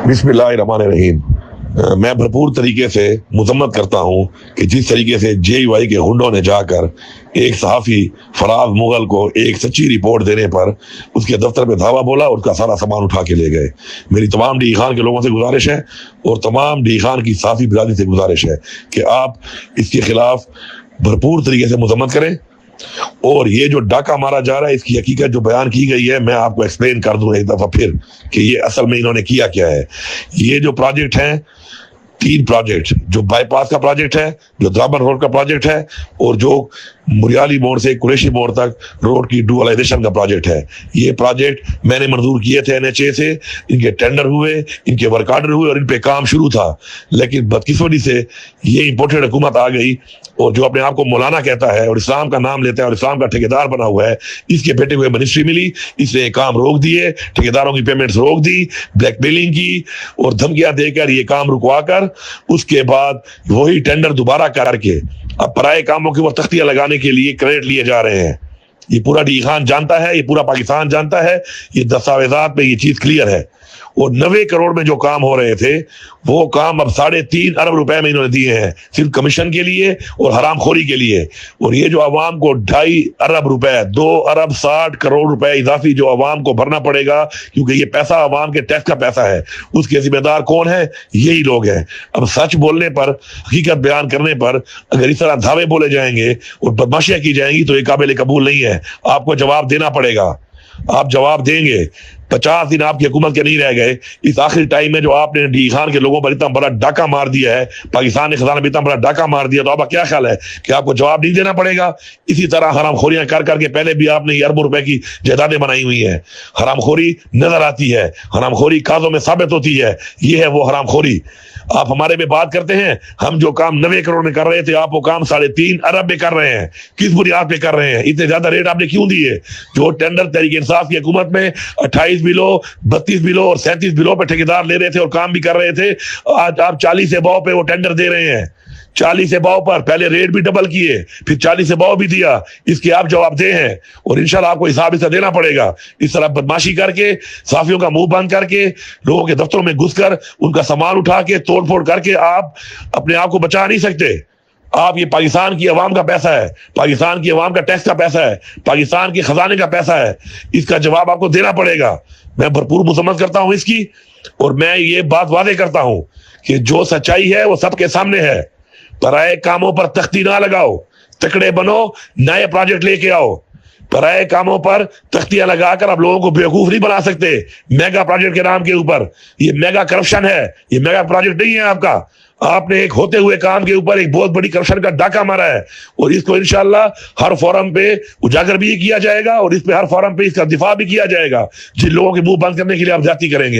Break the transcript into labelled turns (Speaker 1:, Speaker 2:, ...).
Speaker 1: बिस्मिल्लाहिर्रहमानिर्रहीम। मैं भरपूर तरीके से मजम्मत करता हूँ कि जिस तरीके से JUI के हुंडों ने जाकर एक सहाफ़ी फराज मुगल को एक सच्ची रिपोर्ट देने पर उसके दफ्तर में धावा बोला और उसका सारा सामान उठा के ले गए। मेरी तमाम डी खान के लोगों से गुजारिश है और तमाम डी खान की सहाफ़ी बिरादरी से गुजारिश है कि आप इसके खिलाफ भरपूर तरीके से मजम्मत करें। और ये जो डाका मारा जा रहा है इसकी हकीकत जो बयान की गई है मैं आपको एक्सप्लेन कर दूं एक दफा फिर कि ये असल में इन्होंने किया क्या है। ये जो प्रोजेक्ट है, 3 प्रोजेक्ट, जो बाईपास का प्रोजेक्ट है, जो द्राबन रोड का प्रोजेक्ट है और जो मुरियाली मोड़ से कुरैशी मोड़ तक रोड की डुअलाइजेशन का प्रोजेक्ट है। ये प्रोजेक्ट मैंने मंजूर किए थे NHA से, इनके टेंडर हुए, इनके वर्क ऑर्डर हुए और इन पे काम शुरू था। लेकिन बदकिस्मती से ये इंपोर्टेड हुकूमत आ गई और जो अपने आप को मौलाना कहता है और इस्लाम का नाम लेता है और इस्लाम का ठेकेदार बना हुआ है, इसके बेटे हुए मिनिस्ट्री मिली, इसने काम रोक दिए, ठेकेदारों की पेमेंट्स रोक दी, ब्लैकमेलिंग की और धमकियां देकर ये काम रुकवा कर उसके बाद वही टेंडर दोबारा करके अब पराए कामों के ऊपर तख्तियां लगाने के लिए क्रेडिट लिए जा रहे हैं। ये पूरा डी खान जानता है, ये पूरा पाकिस्तान जानता है, ये दस्तावेजात में ये चीज क्लियर है। और 90 करोड़ में जो काम हो रहे थे वो काम अब 3.5 अरब रुपए में इन्होंने दिए हैं सिर्फ कमीशन के लिए और हरामखोरी के लिए। और ये जो अवाम को 2.5 अरब रुपए, 2 अरब 60 करोड़ रुपए इजाफी जो अवाम को भरना पड़ेगा, क्योंकि ये पैसा अवाम के टैक्स का पैसा है, उसके जिम्मेदार कौन है? यही लोग हैं। अब सच बोलने पर, हकीकत बयान करने पर अगर इस तरह धावे बोले जाएंगे और बदमाशियां की जाएंगी तो ये काबिल कबूल नहीं है। आपको जवाब देना पड़ेगा, आप जवाब देंगे। 50 दिन आपकी हुकूमत के नहीं रह गए। इस आखिरी टाइम में जो आपने डी खान के लोगों पर इतना बड़ा डाका मार दिया है, पाकिस्तान ने खजाना में इतना बड़ा डाका मार दिया, तो आपका क्या ख्याल है कि आपको जवाब नहीं देना पड़ेगा? इसी तरह हरामखोरियां कर करके पहले भी आपने ये अरबों रुपए की जायदादें बनाई हुई हैं। हरामखोरी नजर आती है, हरामखोरी काजों में साबित होती है। ये है वो हरामखोरी। आप हमारे में बात करते हैं, हम जो काम 90 करोड़ में कर रहे थे, आप वो काम 3.5 अरब में कर रहे हैं। किस बुनियाद पे कर रहे हैं? इतने ज्यादा रेट आपने क्यों दिए? जो टेंडर तहरीक इंसाफ की हुकूमत में 28 बिलों, 32 बिलों और 37 बिलों पे ठेकेदार ले रहे थे और काम भी कर रहे थे, आज आप 40 से भाव पे वो टेंडर दे रहे हैं। 40 से भाव पर पहले रेट भी डबल किए, फिर 40 से भाव भी दिया। इसके आप जवाबदेह हैं और इंशाल्लाह आपको हिसाब इसका देना पड़ेगा। इस तरह बदमाशी करके, साफियों का मुंह बंद करके, लोगों के दफ्तरों में घुसकर उनका सामान उठा के तोड़ फोड़ करके आप अपने आप को बचा नहीं सकते। आप, ये पाकिस्तान की अवाम का पैसा है, पाकिस्तान की अवाम का टैक्स का पैसा है, पाकिस्तान के खजाने का पैसा है, इसका जवाब आपको देना पड़ेगा। मैं भरपूर मुसम्मत करता हूं इसकी और मैं ये बात वादे करता हूं कि जो सच्चाई है वो सबके सामने है। पराए कामों पर तख्ती ना लगाओ, तकड़े बनो, नए प्रोजेक्ट लेके आओ। पराए कामों पर तख्तियां लगाकर आप लोगों को बेवकूफ नहीं बना सकते मेगा प्रोजेक्ट के नाम के ऊपर। ये मेगा करप्शन है, ये मेगा प्रोजेक्ट नहीं है आपका। आपने एक होते हुए काम के ऊपर एक बहुत बड़ी करप्शन का डाका मारा है और इसको इंशाल्लाह हर फोरम पे उजागर भी किया जाएगा और इस पे हर फोरम पे इसका दिफा भी किया जाएगा। जिन लोगों के मुंह बंद करने के लिए आप जाती करेंगे।